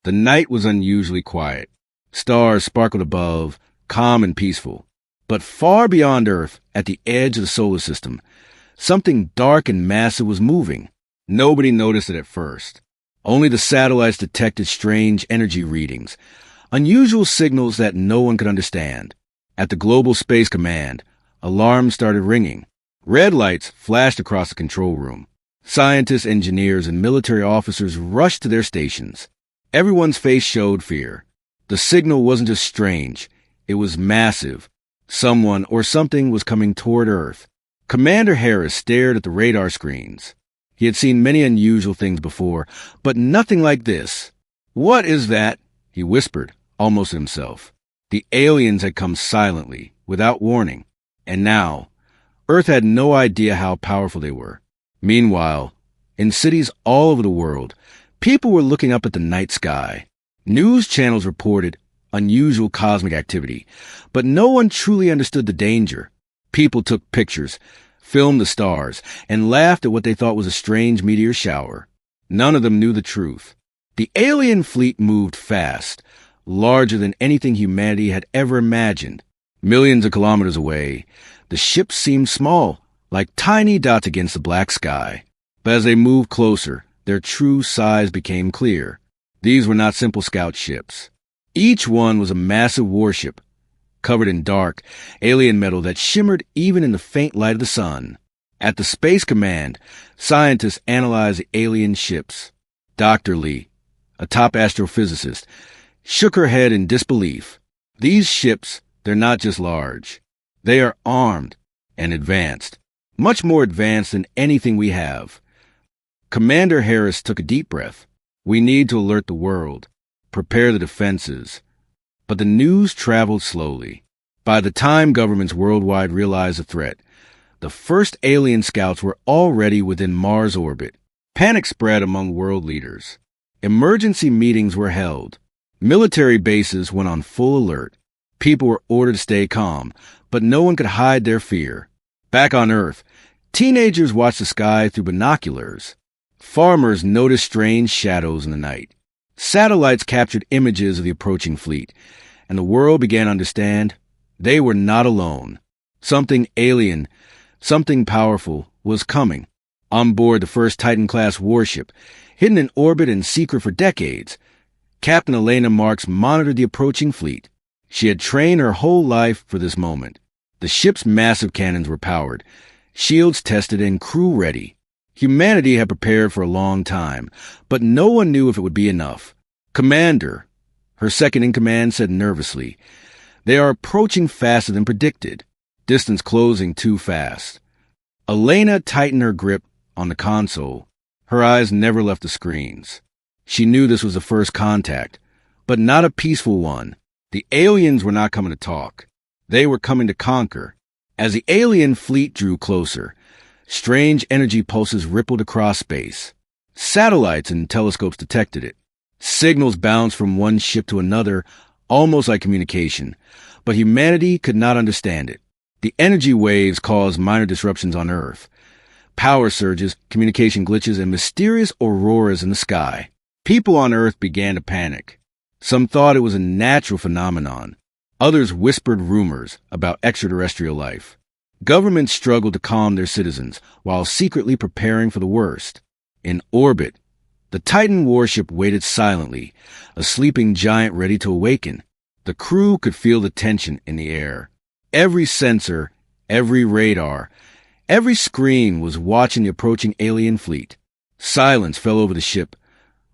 The night was unusually quiet. Stars sparkled above, calm and peaceful. But far beyond Earth, at the edge of the solar system, something dark and massive was moving. Nobody noticed it at first. Only the satellites detected strange energy readings, unusual signals that no one could understand. At the Global Space Command, alarms started ringing. Red lights flashed across the control room. Scientists, engineers, and military officers rushed to their stations. Everyone's face showed fear. The signal wasn't just strange, it was massive. Someone or something was coming toward Earth. Commander Harris stared at the radar screens. He had seen many unusual things before, but nothing like this. "What is that?" he whispered, almost to himself. The aliens had come silently, without warning. And now, Earth had no idea how powerful they were. Meanwhile, in cities all over the world, people were looking up at the night sky. News channels reported unusual cosmic activity, but no one truly understood the danger. People took pictures, filmed the stars, and laughed at what they thought was a strange meteor shower. None of them knew the truth. The alien fleet moved fast, larger than anything humanity had ever imagined. Millions of kilometers away, the ships seemed small, like tiny dots against the black sky. But as they moved closer, their true size became clear. These were not simple scout ships. Each one was a massive warship, covered in dark, alien metal that shimmered even in the faint light of the sun. At the Space Command, scientists analyzed the alien ships. Dr. Lee, a top astrophysicist, shook her head in disbelief. These ships, they're not just large. They are armed and advanced, much more advanced than anything we have. Commander Harris took a deep breath. We need to alert the world, prepare the defenses. But the news traveled slowly. By the time governments worldwide realized the threat, the first alien scouts were already within Mars orbit. Panic spread among world leaders. Emergency meetings were held. Military bases went on full alert. People were ordered to stay calm, but no one could hide their fear. Back on Earth, teenagers watched the sky through binoculars. Farmers noticed strange shadows in the night. Satellites captured images of the approaching fleet, and the world began to understand they were not alone. Something alien, something powerful was coming. On board the first Titan-class warship, hidden in orbit and secret for decades, Captain Elena Marks monitored the approaching fleet. She had trained her whole life for this moment. The ship's massive cannons were powered, shields tested, and crew ready. Humanity had prepared for a long time, but no one knew if it would be enough. "Commander," her second-in-command said nervously, "they are approaching faster than predicted. Distance closing too fast." Elena tightened her grip on the console. Her eyes never left the screens. She knew this was the first contact, but not a peaceful one. The aliens were not coming to talk. They were coming to conquer. As the alien fleet drew closer, strange energy pulses rippled across space. Satellites and telescopes detected it. Signals bounced from one ship to another, almost like communication, but humanity could not understand it. The energy waves caused minor disruptions on Earth. Power surges, communication glitches, and mysterious auroras in the sky. People on Earth began to panic. Some thought it was a natural phenomenon. Others whispered rumors about extraterrestrial life. Governments struggled to calm their citizens while secretly preparing for the worst. In orbit, the Titan warship waited silently, a sleeping giant ready to awaken. The crew could feel the tension in the air. Every sensor, every radar, every screen was watching the approaching alien fleet. Silence fell over the ship,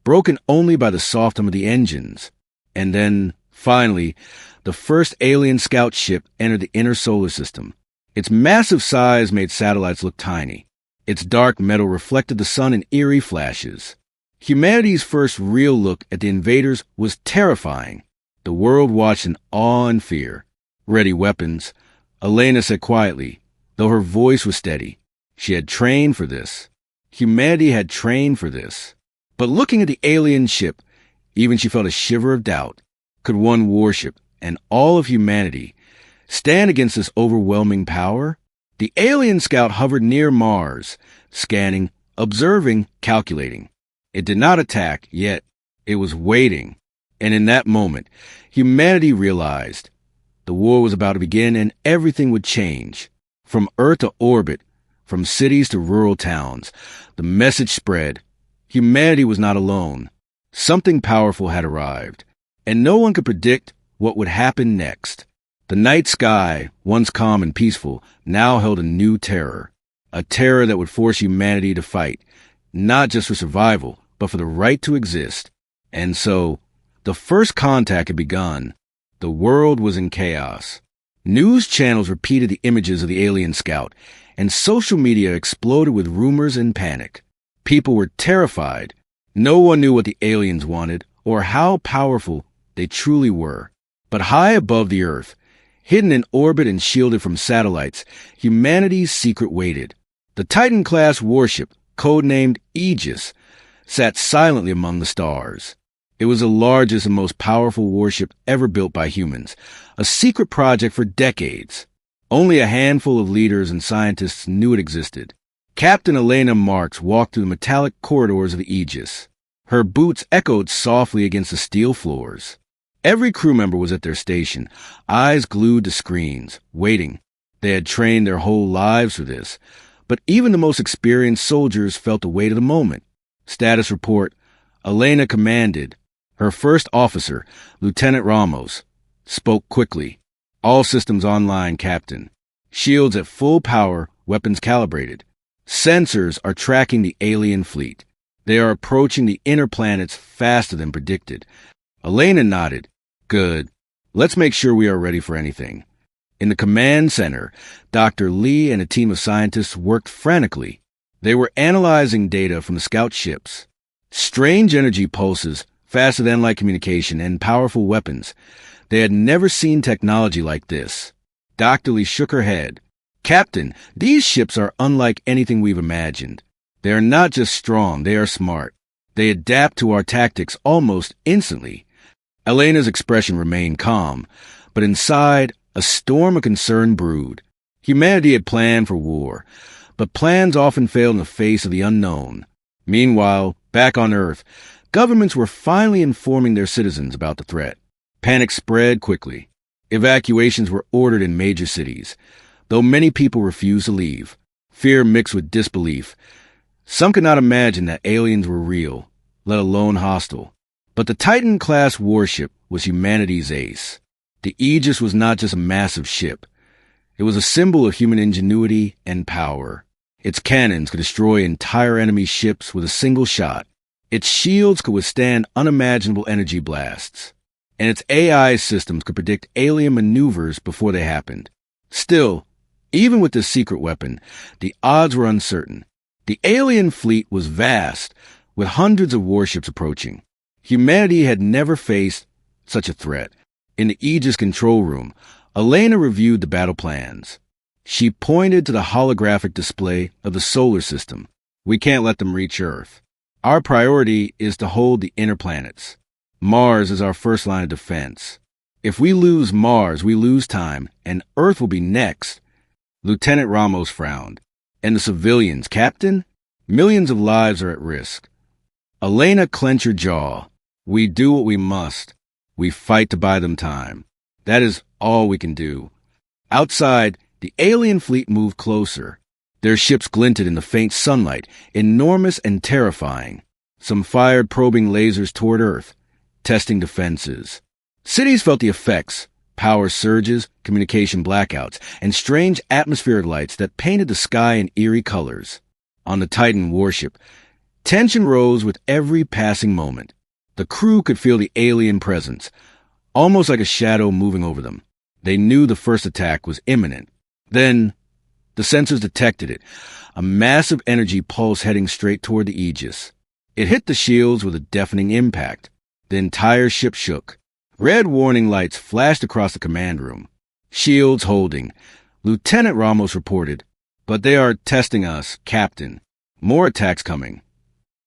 broken only by the soft hum of the engines. And then, finally, the first alien scout ship entered the inner solar system. Its massive size made satellites look tiny. Its dark metal reflected the sun in eerie flashes. Humanity's first real look at the invaders was terrifying. The world watched in awe and fear. "Ready weapons," Elena said quietly, though her voice was steady. She had trained for this. Humanity had trained for this. But looking at the alien ship, even she felt a shiver of doubt. Could one warship, and all of humanity, stand against this overwhelming power? The alien scout hovered near Mars, scanning, observing, calculating. It did not attack, yet It was waiting. And in that moment, humanity realized the war was about to begin and everything would change. From Earth to orbit, from cities to rural towns, the message spread. Humanity was not alone. Something powerful had arrived, and no one could predict what would happen next. The night sky, once calm and peaceful, now held a new terror. A terror that would force humanity to fight, not just for survival, but for the right to exist. And so, the first contact had begun. The world was in chaos. News channels repeated the images of the alien scout, and social media exploded with rumors and panic. People were terrified. No one knew what the aliens wanted or how powerful they truly were. But high above the Earth, hidden in orbit and shielded from satellites, humanity's secret waited. The Titan-class warship, codenamed Aegis, sat silently among the stars. It was the largest and most powerful warship ever built by humans, a secret project for decades. Only a handful of leaders and scientists knew it existed. Captain Elena Marks walked through the metallic corridors of the Aegis. Her boots echoed softly against the steel floors. Every crew member was at their station, eyes glued to screens, waiting. They had trained their whole lives for this, but even the most experienced soldiers felt the weight of the moment. Status report: Elena commanded. Her first officer, Lieutenant Ramos, spoke quickly. All systems online, Captain. Shields at full power, weapons calibrated. Sensors are tracking the alien fleet. They are approaching the inner planets faster than predicted. Elena nodded. Good. Let's make sure we are ready for anything. In the command center, Dr. Lee and a team of scientists worked frantically. They were analyzing data from the scout ships. Strange energy pulses, faster than light communication, and powerful weapons. They had never seen technology like this. Dr. Lee shook her head. Captain, these ships are unlike anything we've imagined. They are not just strong, they are smart. They adapt to our tactics almost instantly. Elena's expression remained calm, but inside, a storm of concern brewed. Humanity had planned for war, but plans often failed in the face of the unknown. Meanwhile, back on Earth, governments were finally informing their citizens about the threat. Panic spread quickly. Evacuations were ordered in major cities, though many people refused to leave. Fear mixed with disbelief. Some could not imagine that aliens were real, let alone hostile. But the Titan-class warship was humanity's ace. The Aegis was not just a massive ship. It was a symbol of human ingenuity and power. Its cannons could destroy entire enemy ships with a single shot. Its shields could withstand unimaginable energy blasts. And its AI systems could predict alien maneuvers before they happened. Still, even with this secret weapon, the odds were uncertain. The alien fleet was vast, with hundreds of warships approaching. Humanity had never faced such a threat. In the Aegis control room, Elena reviewed the battle plans. She pointed to the holographic display of the solar system. We can't let them reach Earth. Our priority is to hold the inner planets. Mars is our first line of defense. If we lose Mars, we lose time, and Earth will be next. Lieutenant Ramos frowned. And the civilians, Captain? Millions of lives are at risk. Elena clenched her jaw. We do what we must. We fight to buy them time. That is all we can do. Outside, the alien fleet moved closer. Their ships glinted in the faint sunlight, enormous and terrifying. Some fired probing lasers toward Earth, testing defenses. Cities felt the effects: power surges, communication blackouts, and strange atmospheric lights that painted the sky in eerie colors. On the Titan warship, tension rose with every passing moment. The crew could feel the alien presence, almost like a shadow moving over them. They knew the first attack was imminent. Then, the sensors detected it, a massive energy pulse heading straight toward the Aegis. It hit the shields with a deafening impact. The entire ship shook. Red warning lights flashed across the command room. Shields holding. Lieutenant Ramos reported, but they are testing us, Captain. More attacks coming.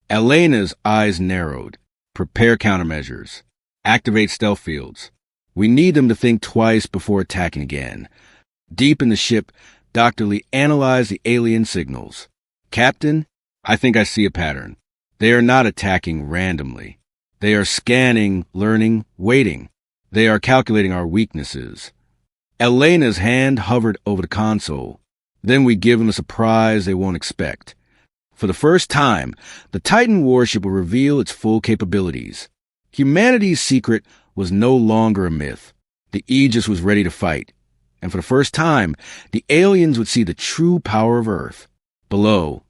Elena's eyes narrowed. Prepare countermeasures. Activate stealth fields. We need them to think twice before attacking again. Deep in the ship, Dr. Lee analyzed the alien signals. Captain, I think I see a pattern. They are not attacking randomly. They are scanning, learning, waiting. They are calculating our weaknesses. Elena's hand hovered over the console. Then we give them a surprise they won't expect. For the first time, the Titan warship will reveal its full capabilities. Humanity's secret was no longer a myth. The Aegis was ready to fight. And for the first time, the aliens would see the true power of Earth. Below,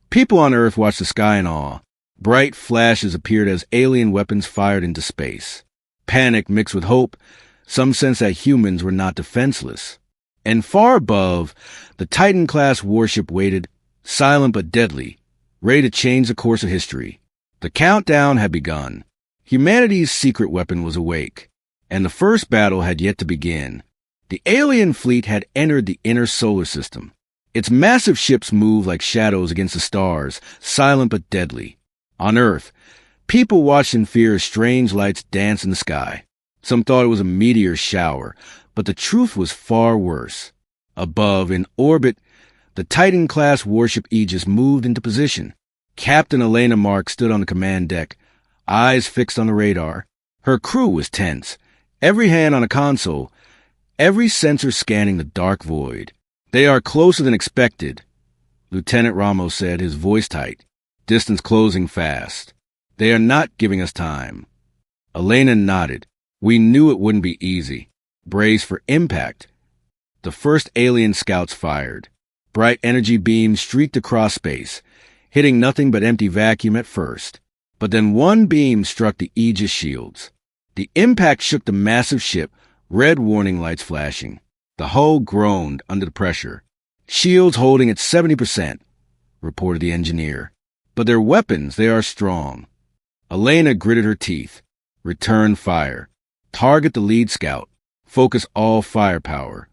people on Earth watched the sky in awe. Bright flashes appeared as alien weapons fired into space. Panic mixed with hope. Some sense that humans were not defenseless. And far above, the Titan-class warship waited, silent but deadly, ready to change the course of history. The countdown had begun. Humanity's secret weapon was awake, and the first battle had yet to begin. The alien fleet had entered the inner solar system. Its massive ships moved like shadows against the stars, silent but deadly. On Earth, people watched in fear as strange lights danced in the sky. Some thought it was a meteor shower, but the truth was far worse. Above, in orbit, the Titan-class warship Aegis moved into position. Captain Elena Mark stood on the command deck, eyes fixed on the radar. Her crew was tense, every hand on a console, every sensor scanning the dark void. "They are closer than expected," Lieutenant Ramos said, his voice tight, distance closing fast. "They are not giving us time." Elena nodded. "We knew it wouldn't be easy. Brace for impact." The first alien scouts fired. Bright energy beams streaked across space, hitting nothing but empty vacuum at first. But then one beam struck the Aegis shields. The impact shook the massive ship, red warning lights flashing. The hull groaned under the pressure. "Shields holding at 70%, reported the engineer. "But their weapons, they are strong." Elena gritted her teeth. "Return fire. Target the lead scout. Focus all firepower."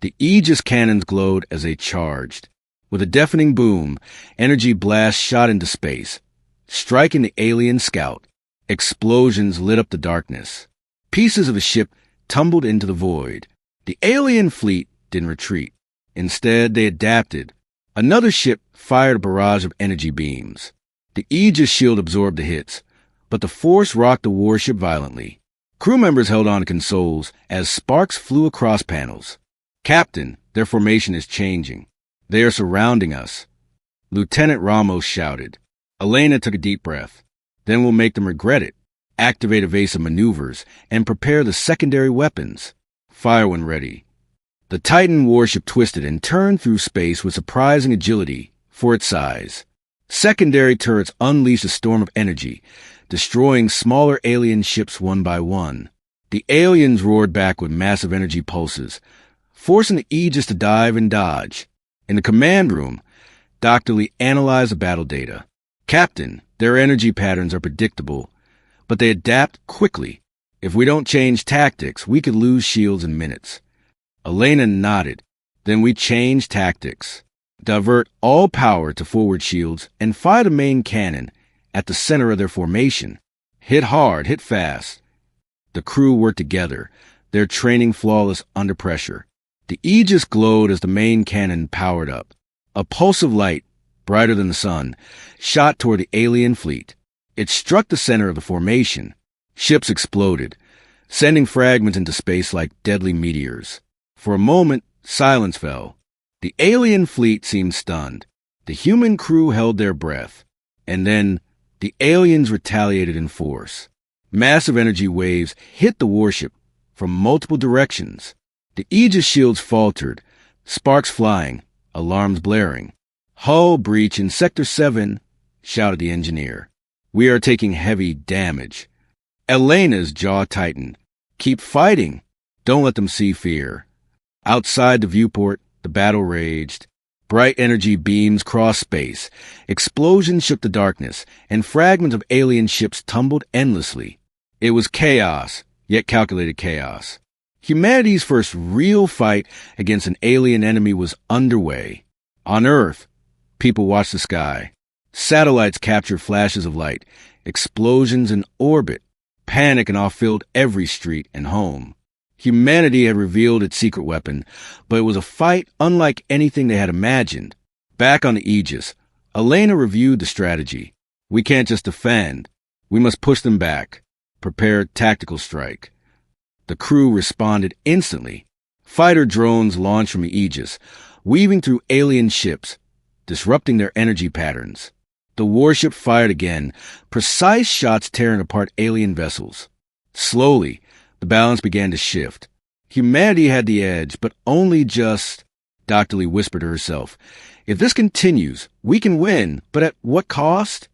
The Aegis cannons glowed as they charged. With a deafening boom, energy blasts shot into space, striking the alien scout. Explosions lit up the darkness. Pieces of the ship tumbled into the void. The alien fleet didn't retreat. Instead, they adapted. Another ship fired a barrage of energy beams. The Aegis shield absorbed the hits, but the force rocked the warship violently. Crew members held on to consoles as sparks flew across panels. "Captain, their formation is changing. They are surrounding us." Lieutenant Ramos shouted. Elena took a deep breath. "Then we'll make them regret it. Activate evasive maneuvers and prepare the secondary weapons. Fire when ready." The Titan warship twisted and turned through space with surprising agility for its size. Secondary turrets unleashed a storm of energy, destroying smaller alien ships one by one. The aliens roared back with massive energy pulses, forcing the Aegis to dive and dodge. In the command room, Dr. Lee analyzed the battle data. "Captain, their energy patterns are predictable, but they adapt quickly. If we don't change tactics, we could lose shields in minutes." Elena nodded. "Then we change tactics. Divert all power to forward shields and fire the main cannon at the center of their formation. Hit hard, hit fast." The crew worked together, their training flawless under pressure. The Aegis glowed as the main cannon powered up. A pulse of light, brighter than the sun, shot toward the alien fleet. It struck the center of the formation. Ships exploded, sending fragments into space like deadly meteors. For a moment, silence fell. The alien fleet seemed stunned. The human crew held their breath. And then, the aliens retaliated in force. Massive energy waves hit the warship from multiple directions. The Aegis shields faltered, sparks flying, alarms blaring. "Hull breach in Sector 7, shouted the engineer. "We are taking heavy damage." Elena's jaw tightened. "Keep fighting. Don't let them see fear." Outside the viewport, the battle raged. Bright energy beams crossed space. Explosions shook the darkness, and fragments of alien ships tumbled endlessly. It was chaos, yet calculated chaos. Humanity's first real fight against an alien enemy was underway. On Earth, people watched the sky. Satellites captured flashes of light, explosions in orbit. Panic and awe filled every street and home. Humanity had revealed its secret weapon, but it was a fight unlike anything they had imagined. Back on the Aegis, Elena reviewed the strategy. "We can't just defend. We must push them back. Prepare tactical strike. The crew responded instantly. Fighter drones launched from the Aegis, weaving through alien ships, disrupting their energy patterns. The warship fired again, precise shots tearing apart alien vessels. Slowly, the balance began to shift. Humanity had the edge, but only just, Dr. Lee whispered to herself. If this continues, we can win, but at what cost?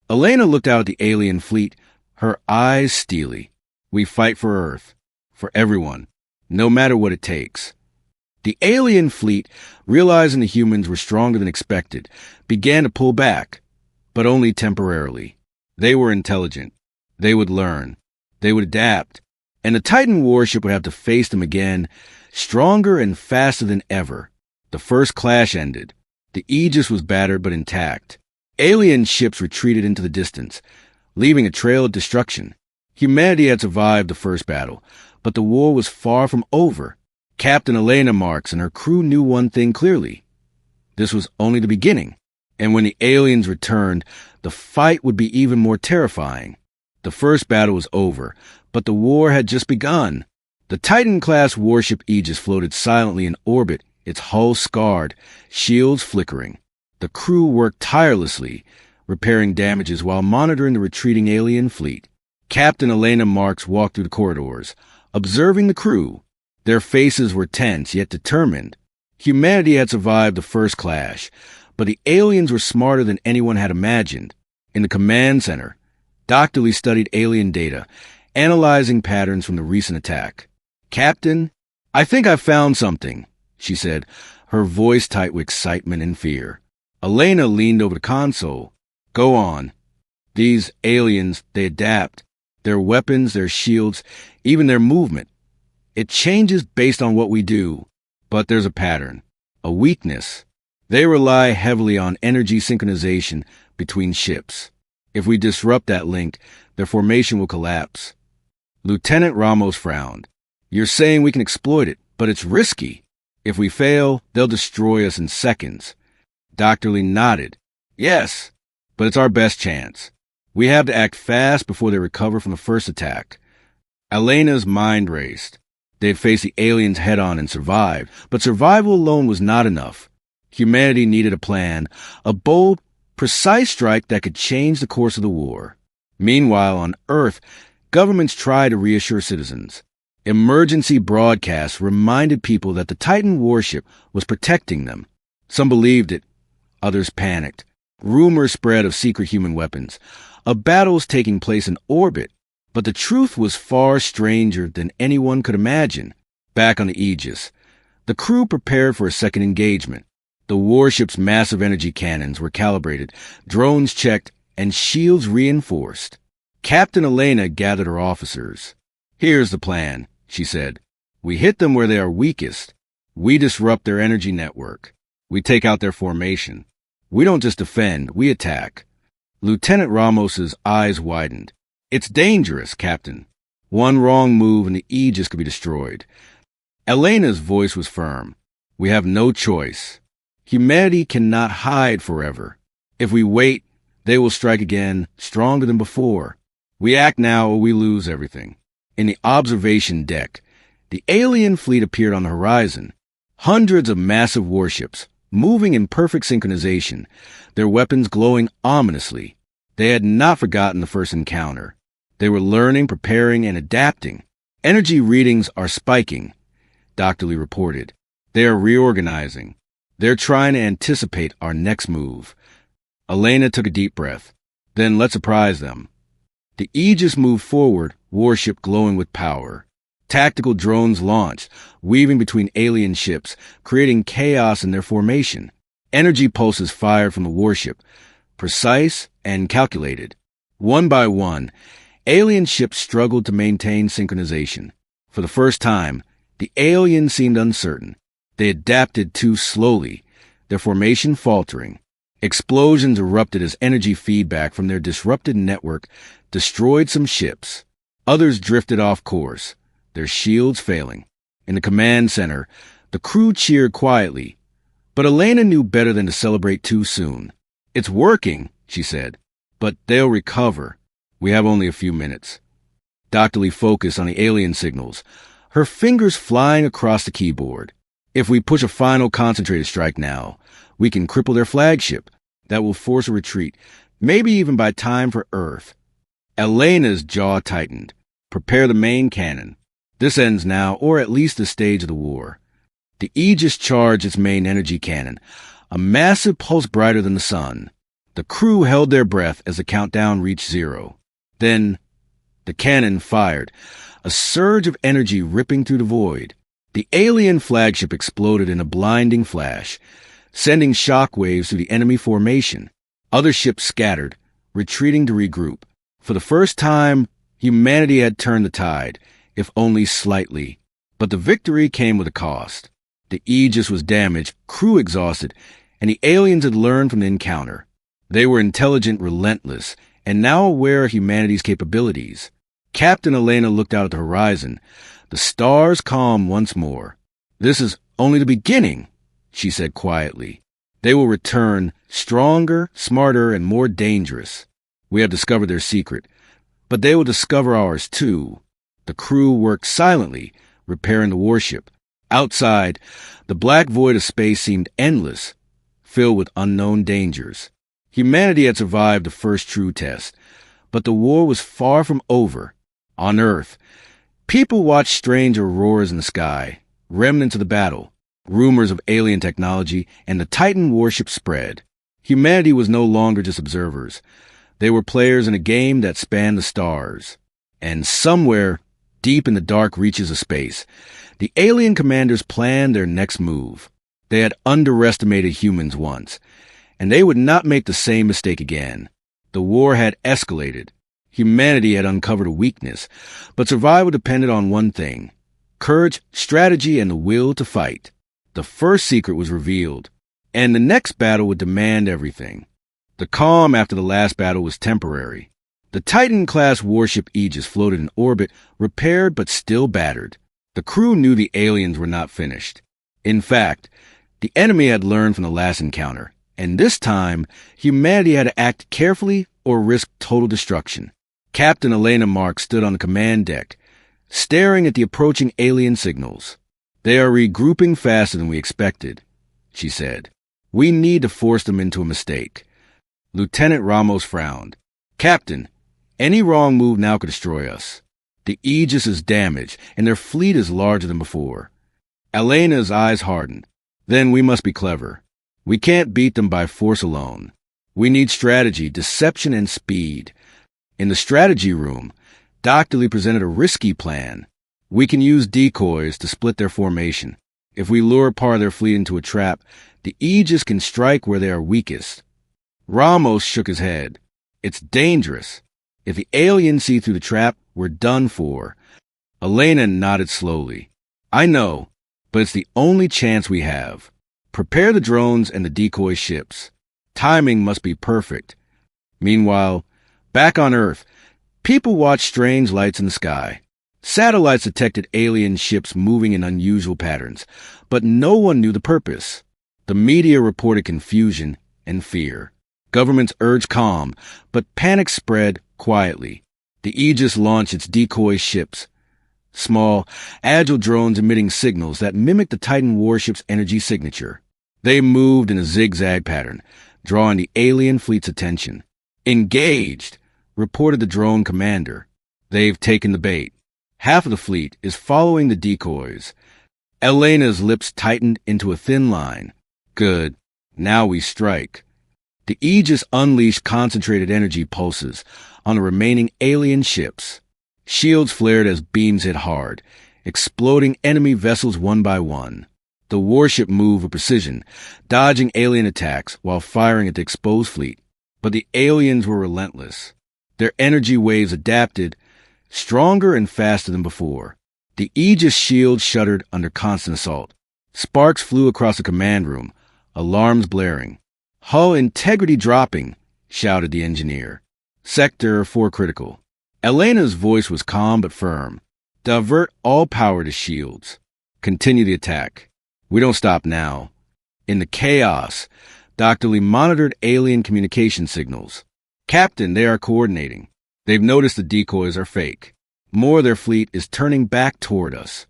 Elena looked out at the alien fleet, her eyes steely. We fight for Earth, for everyone, no matter what it takes. The alien fleet, realizing the humans were stronger than expected, began to pull back, but only temporarily. They were intelligent. They would learn. They would adapt. And the Titan warship would have to face them again, stronger and faster than ever. The first clash ended. The Aegis was battered but intact. Alien ships retreated into the distance, leaving a trail of destruction. Humanity had survived the first battle, but the war was far from over. Captain Elena Marks and her crew knew one thing clearly. This was only the beginning, and when the aliens returned, the fight would be even more terrifying. The first battle was over, but the war had just begun. The Titan-class warship Aegis floated silently in orbit, its hull scarred, shields flickering. The crew worked tirelessly, repairing damages while monitoring the retreating alien fleet. Captain Elena Marks walked through the corridors, observing the crew. Their faces were tense yet determined. Humanity had survived the first clash, but the aliens were smarter than anyone had imagined. In the command center, Dr. Lee studied alien data, analyzing patterns from the recent attack. Captain, I think I've found something, she said, her voice tight with excitement and fear. Elena leaned over the console. Go on. These aliens, they adapt. Their weapons, their shields, even their movement. It changes based on what we do, but there's a pattern, a weakness. They rely heavily on energy synchronization between ships. If we disrupt that link, their formation will collapse. Lieutenant Ramos frowned. You're saying we can exploit it, but it's risky. If we fail, they'll destroy us in seconds. Dr. Lee nodded. Yes, but it's our best chance. We have to act fast before they recover from the first attack. Elena's mind raced. They had faced the aliens head-on and survived, but survival alone was not enough. Humanity needed a plan, a bold, precise strike that could change the course of the war. Meanwhile, on Earth, governments tried to reassure citizens. Emergency broadcasts reminded people that the Titan warship was protecting them. Some believed it, others panicked. Rumors spread of secret human weapons, of battles taking place in orbit. But the truth was far stranger than anyone could imagine. Back on the Aegis, the crew prepared for a second engagement. The warship's massive energy cannons were calibrated, drones checked, and shields reinforced. Captain Elena gathered her officers. Here's the plan, she said. We hit them where they are weakest. We disrupt their energy network. We take out their formation. We don't just defend, we attack. Lieutenant Ramos's eyes widened. It's dangerous, Captain. One wrong move and the Aegis could be destroyed. Elena's voice was firm. We have no choice. Humanity cannot hide forever. If we wait, they will strike again, stronger than before. We act now or we lose everything. In the observation deck, the alien fleet appeared on the horizon. Hundreds of massive warships, moving in perfect synchronization, their weapons glowing ominously. They had not forgotten the first encounter. They were learning, preparing, and adapting. Energy readings are spiking, Dr. Lee reported. They are reorganizing. They're trying to anticipate our next move. Elena took a deep breath. Then let's surprise them. The Aegis moved forward, warship glowing with power. Tactical drones launched, weaving between alien ships, creating chaos in their formation. Energy pulses fired from the warship, precise and calculated. One by one, alien ships struggled to maintain synchronization. For the first time, the aliens seemed uncertain. They adapted too slowly, their formation faltering. Explosions erupted as energy feedback from their disrupted network destroyed some ships. Others drifted off course, their shields failing. In the command center, the crew cheered quietly, but Elena knew better than to celebrate too soon. It's working, she said, but they'll recover. We have only a few minutes. Dr. Lee focused on the alien signals, her fingers flying across the keyboard. If we push a final concentrated strike now, we can cripple their flagship. That will force a retreat, maybe even by time for Earth. Elena's jaw tightened. Prepare the main cannon. This ends now, or at least this stage of the war. The Aegis charged its main energy cannon, a massive pulse brighter than the sun. The crew held their breath as the countdown reached 0. Then, the cannon fired, a surge of energy ripping through the void. The alien flagship exploded in a blinding flash, sending shockwaves through the enemy formation. Other ships scattered, retreating to regroup. For the first time, humanity had turned the tide, if only slightly. But the victory came with a cost. The Aegis was damaged, crew exhausted, and the aliens had learned from the encounter. They were intelligent, relentless, and now aware of humanity's capabilities. Captain Elena looked out at the horizon, the stars calm once more. "This is only the beginning," she said quietly. "They will return, stronger, smarter, and more dangerous. We have discovered their secret, but they will discover ours too." The crew worked silently, repairing the warship. Outside, the black void of space seemed endless, filled with unknown dangers. Humanity had survived the first true test, but the war was far from over. On Earth, people watched strange auroras in the sky, remnants of the battle, rumors of alien technology, and the Titan warship spread. Humanity was no longer just observers. They were players in a game that spanned the stars. And somewhere, deep in the dark reaches of space, the alien commanders planned their next move. They had underestimated humans once, and they would not make the same mistake again. The war had escalated. Humanity had uncovered a weakness, but survival depended on one thing: courage, strategy, and the will to fight. The first secret was revealed, and the next battle would demand everything. The calm after the last battle was temporary. The Titan-class warship Aegis floated in orbit, repaired but still battered. The crew knew the aliens were not finished. In fact, the enemy had learned from the last encounter, and this time, humanity had to act carefully or risk total destruction. Captain Elena Mark stood on the command deck, staring at the approaching alien signals. "They are regrouping faster than we expected," she said. "We need to force them into a mistake." Lieutenant Ramos frowned. "Captain, any wrong move now could destroy us. The Aegis is damaged, and their fleet is larger than before." Elena's eyes hardened. "Then we must be clever. We can't beat them by force alone. We need strategy, deception, and speed." In the strategy room, Dr. Lee presented a risky plan. "We can use decoys to split their formation. If we lure part of their fleet into a trap, the Aegis can strike where they are weakest." Ramos shook his head. "It's dangerous. If the aliens see through the trap, we're done for." Elena nodded slowly. "I know, but it's the only chance we have. Prepare the drones and the decoy ships. Timing must be perfect." Meanwhile, back on Earth, people watched strange lights in the sky. Satellites detected alien ships moving in unusual patterns, but no one knew the purpose. The media reported confusion and fear. Governments urged calm, but panic spread quietly. The Aegis launched its decoy ships, small, agile drones emitting signals that mimicked the Titan warship's energy signature. They moved in a zigzag pattern, drawing the alien fleet's attention. "Engaged," reported the drone commander. "They've taken the bait. Half of the fleet is following the decoys." Elena's lips tightened into a thin line. "Good. Now we strike." The Aegis unleashed concentrated energy pulses on the remaining alien ships. Shields flared as beams hit hard, exploding enemy vessels one by one. The warship moved with precision, dodging alien attacks while firing at the exposed fleet. But the aliens were relentless. Their energy waves adapted, stronger and faster than before. The Aegis shield shuddered under constant assault. Sparks flew across the command room, alarms blaring. "Hull integrity dropping," shouted the engineer. "Sector 4 critical." Elena's voice was calm but firm. "Divert all power to shields. Continue the attack. We don't stop now." In the chaos, Dr. Lee monitored alien communication signals. "Captain, they are coordinating. They've noticed the decoys are fake. More of their fleet is turning back toward us.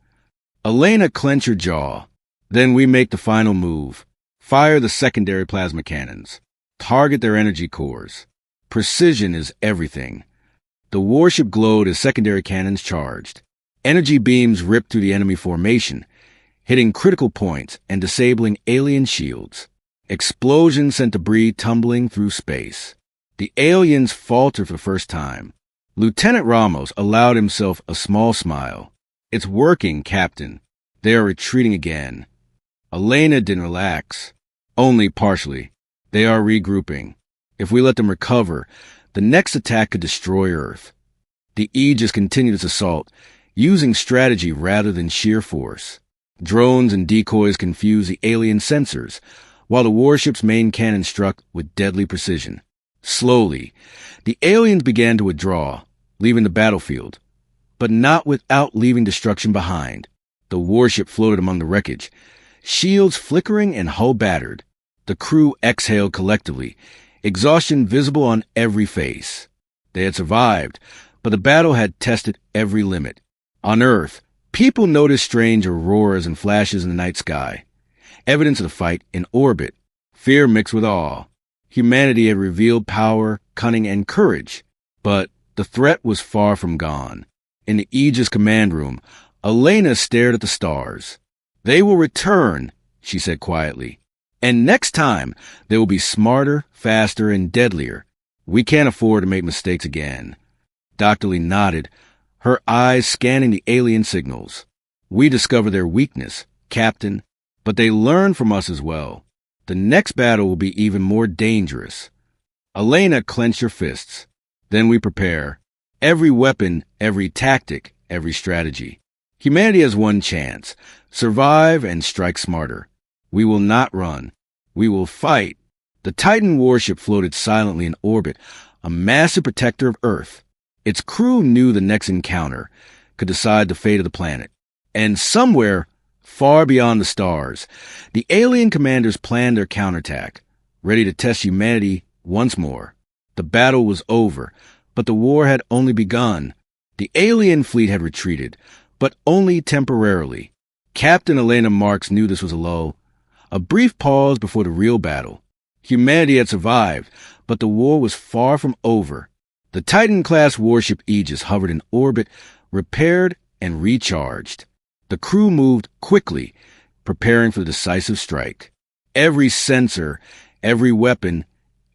Elena, clench her jaw. Then we make the final move. Fire the secondary plasma cannons. Target their energy cores. Precision is everything. The warship glowed as secondary cannons charged. Energy beams ripped through the enemy formation, hitting critical points and disabling alien shields. Explosions sent debris tumbling through space. The aliens faltered for the first time. Lieutenant Ramos allowed himself a small smile. It's working, Captain. They are retreating again. Elena didn't relax. Only partially. They are regrouping. If we let them recover, the next attack could destroy Earth. The Aegis continued its assault, using strategy rather than sheer force. Drones and decoys confused the alien sensors, while the warship's main cannon struck with deadly precision. Slowly, the aliens began to withdraw, leaving the battlefield, but not without leaving destruction behind. The warship floated among the wreckage, shields flickering and hull battered. The crew exhaled collectively, exhaustion visible on every face. They had survived, but the battle had tested every limit. On Earth, people noticed strange auroras and flashes in the night sky, evidence of the fight in orbit. Fear mixed with awe. Humanity had revealed power, cunning, and courage, but the threat was far from gone. In the Aegis command room, Elena stared at the stars. They will return, she said quietly. And next time, they will be smarter, faster, and deadlier. We can't afford to make mistakes again. Dr. Lee nodded, her eyes scanning the alien signals. We discovered their weakness, Captain, but they learn from us as well. The next battle will be even more dangerous. Elena clenched her fists. Then we prepare. Every weapon, every tactic, every strategy. Humanity has one chance. Survive and strike smarter. We will not run. We will fight. The Titan warship floated silently in orbit, a massive protector of Earth. Its crew knew the next encounter could decide the fate of the planet. And somewhere, far beyond the stars, the alien commanders planned their counterattack, ready to test humanity once more. The battle was over, but the war had only begun. The alien fleet had retreated, but only temporarily. Captain Elena Marks knew this was a lull, a brief pause before the real battle. Humanity had survived, but the war was far from over. The Titan-class warship Aegis hovered in orbit, repaired and recharged. The crew moved quickly, preparing for the decisive strike. Every sensor, every weapon,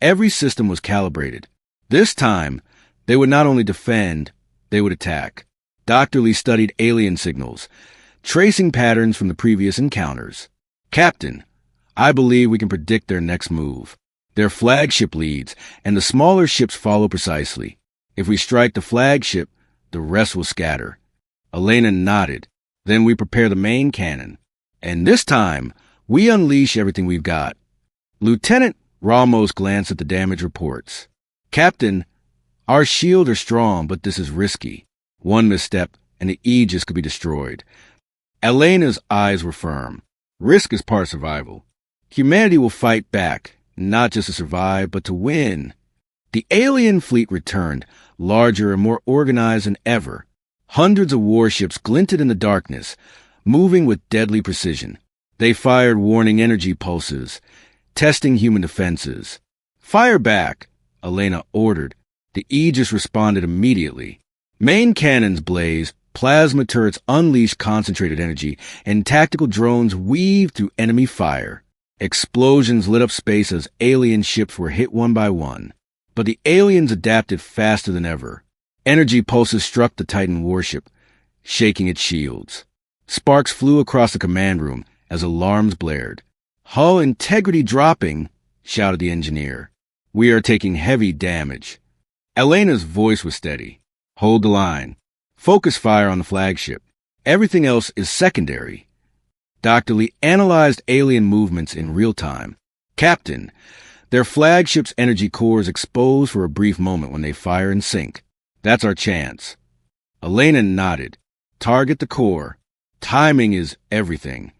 every system was calibrated. This time, they would not only defend, they would attack. Dr. Lee studied alien signals, tracing patterns from the previous encounters. Captain, I believe we can predict their next move. Their flagship leads, and the smaller ships follow precisely. If we strike the flagship, the rest will scatter. Elena nodded. Then we prepare the main cannon. And this time, we unleash everything we've got. Lieutenant Ramos glanced at the damage reports. Captain, our shields are strong, but this is risky. One misstep, and the Aegis could be destroyed. Elena's eyes were firm. Risk is part of survival. Humanity will fight back, not just to survive, but to win. The alien fleet returned, larger and more organized than ever. Hundreds of warships glinted in the darkness, moving with deadly precision. They fired warning energy pulses, testing human defenses. Fire back, Elena ordered. The Aegis responded immediately. Main cannons blazed, plasma turrets unleashed concentrated energy, and tactical drones weaved through enemy fire. Explosions lit up space as alien ships were hit one by one. But the aliens adapted faster than ever. Energy pulses struck the Titan warship, shaking its shields. Sparks flew across the command room as alarms blared. Hull integrity dropping, shouted the engineer. We are taking heavy damage. Elena's voice was steady. Hold the line. Focus fire on the flagship. Everything else is secondary. Dr. Lee analyzed alien movements in real time. Captain, their flagship's energy core is exposed for a brief moment when they fire and sink. That's our chance. Elena nodded. Target the core. Timing is everything.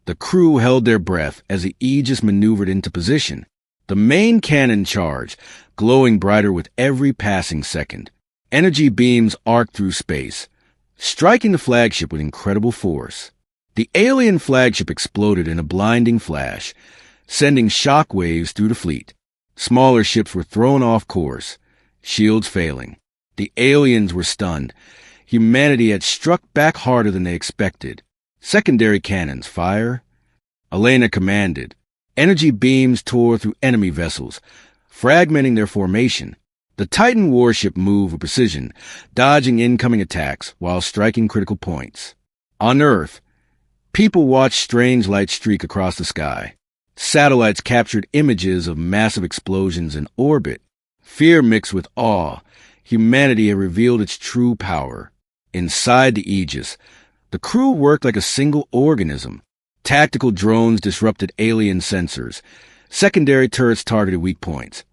The crew held their breath as the Aegis maneuvered into position. The main cannon charged, glowing brighter with every passing second. Energy beams arced through space, striking the flagship with incredible force. The alien flagship exploded in a blinding flash, sending shock waves through the fleet. Smaller ships were thrown off course, shields failing. The aliens were stunned. Humanity had struck back harder than they expected. Secondary cannons fire. Elena commanded. Energy beams tore through enemy vessels, fragmenting their formation. The Titan warship moved with precision, dodging incoming attacks while striking critical points. On Earth, people watched strange lights streak across the sky. Satellites captured images of massive explosions in orbit. Fear mixed with awe. Humanity had revealed its true power. Inside the Aegis, the crew worked like a single organism. Tactical drones disrupted alien sensors. Secondary turrets targeted weak points.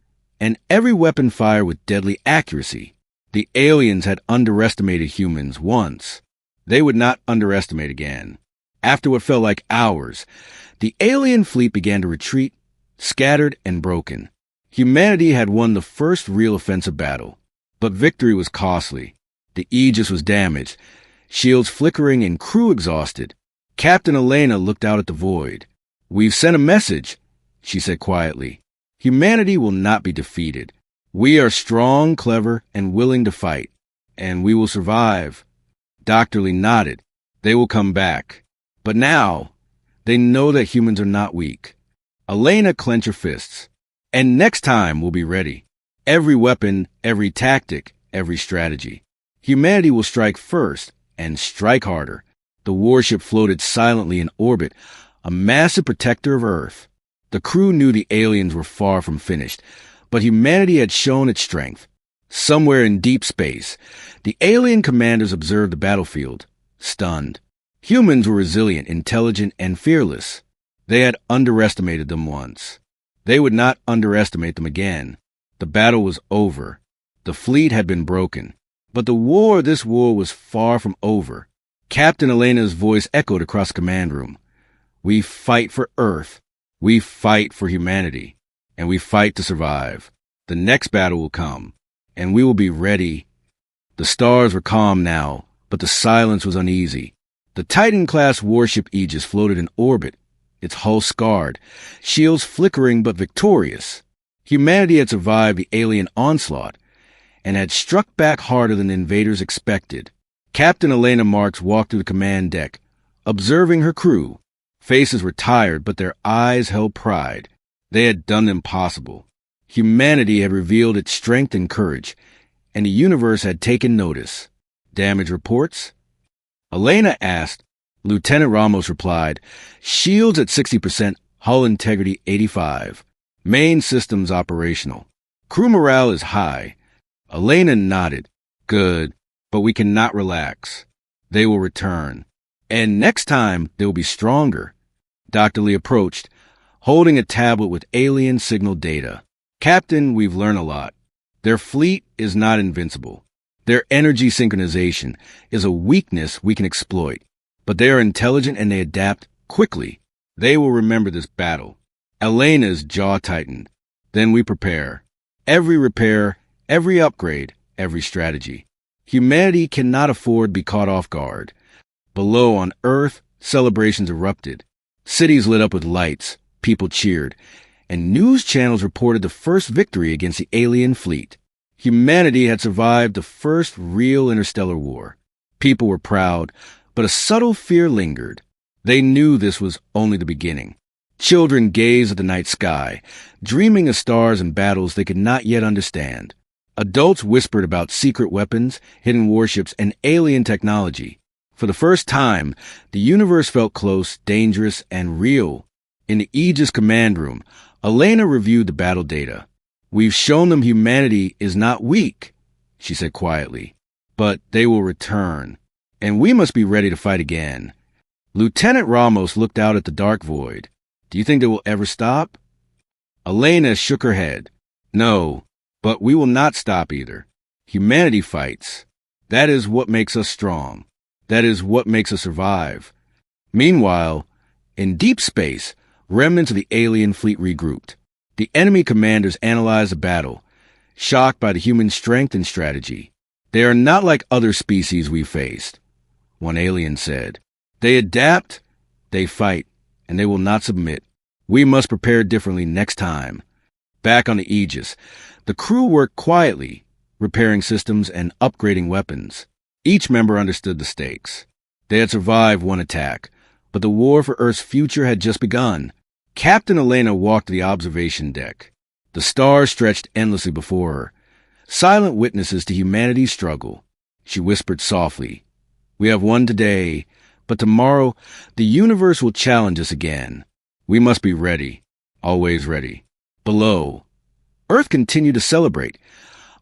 And every weapon fired with deadly accuracy. The aliens had underestimated humans once. They would not underestimate again. After what felt like hours, the alien fleet began to retreat, scattered and broken. Humanity had won the first real offensive battle, but victory was costly. The Aegis was damaged, shields flickering and crew exhausted. Captain Elena looked out at the void. "We've sent a message," she said quietly. "Humanity will not be defeated. We are strong, clever, and willing to fight, and we will survive." Dr. Lee nodded. "They will come back. But now, they know that humans are not weak." Elena clenched her fists. "And next time we'll be ready. Every weapon, every tactic, every strategy. Humanity will strike first, and strike harder." The warship floated silently in orbit, a massive protector of Earth. The crew knew the aliens were far from finished, but humanity had shown its strength. Somewhere in deep space, the alien commanders observed the battlefield, stunned. Humans were resilient, intelligent, and fearless. They had underestimated them once. They would not underestimate them again. The battle was over. The fleet had been broken. But this war was far from over. Captain Elena's voice echoed across the command room. "We fight for Earth. We fight for humanity. And we fight to survive. The next battle will come. And we will be ready." The stars were calm now, but the silence was uneasy. The Titan-class warship Aegis floated in orbit, its hull scarred, shields flickering but victorious. Humanity had survived the alien onslaught and had struck back harder than the invaders expected. Captain Elena Marks walked through the command deck, observing her crew. Faces were tired, but their eyes held pride. They had done the impossible. Humanity had revealed its strength and courage, and the universe had taken notice. "Damage reports?" Elena asked. Lieutenant Ramos replied, "Shields at 60%, hull integrity 85. Main systems operational. Crew morale is high." Elena nodded. "Good, but we cannot relax. They will return. And next time, they will be stronger." Dr. Lee approached, holding a tablet with alien signal data. "Captain, we've learned a lot. Their fleet is not invincible. Their energy synchronization is a weakness we can exploit. But they are intelligent and they adapt quickly. They will remember this battle." Elena's jaw tightened. "Then we prepare. Every repair, every upgrade, every strategy. Humanity cannot afford to be caught off guard." Below on Earth, celebrations erupted. Cities lit up with lights, people cheered, and news channels reported the first victory against the alien fleet. Humanity had survived the first real interstellar war. People were proud, but a subtle fear lingered. They knew this was only the beginning. Children gazed at the night sky, dreaming of stars and battles they could not yet understand. Adults whispered about secret weapons, hidden warships, and alien technology. For the first time, the universe felt close, dangerous, and real. In the Aegis command room, Elena reviewed the battle data. "We've shown them humanity is not weak," she said quietly, "but they will return, and we must be ready to fight again." Lieutenant Ramos looked out at the dark void. "Do you think they will ever stop?" Elena shook her head. "No, but we will not stop either. Humanity fights. That is what makes us strong. That is what makes us survive." Meanwhile, in deep space, remnants of the alien fleet regrouped. The enemy commanders analyzed the battle, shocked by the human strength and strategy. They are not like other species we faced, one alien said. They adapt, they fight, and they will not submit. We must prepare differently next time. Back on the Aegis, the crew worked quietly, repairing systems and upgrading weapons. Each member understood the stakes. They had survived one attack, but the war for Earth's future had just begun. Captain Elena walked to the observation deck. The stars stretched endlessly before her, silent witnesses to humanity's struggle. She whispered softly, "We have won today, but tomorrow the universe will challenge us again. We must be ready, always ready." Below, Earth continued to celebrate,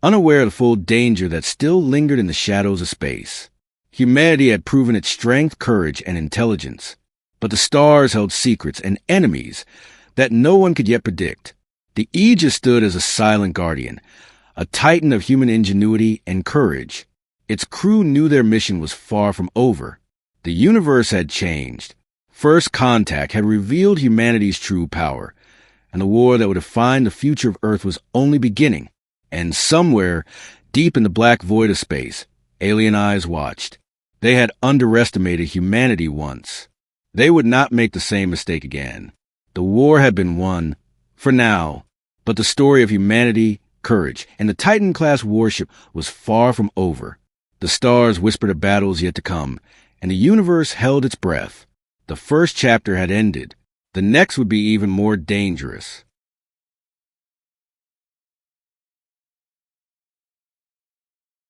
unaware of the full danger that still lingered in the shadows of space. Humanity had proven its strength, courage, and intelligence, but the stars held secrets and enemies that no one could yet predict. The Aegis stood as a silent guardian, a titan of human ingenuity and courage. Its crew knew their mission was far from over. The universe had changed. First contact had revealed humanity's true power, and the war that would define the future of Earth was only beginning. And somewhere, deep in the black void of space, alien eyes watched. They had underestimated humanity once. They would not make the same mistake again. The war had been won, for now, but the story of humanity, courage, and the Titan-class warship was far from over. The stars whispered of battles yet to come, and the universe held its breath. The first chapter had ended. The next would be even more dangerous.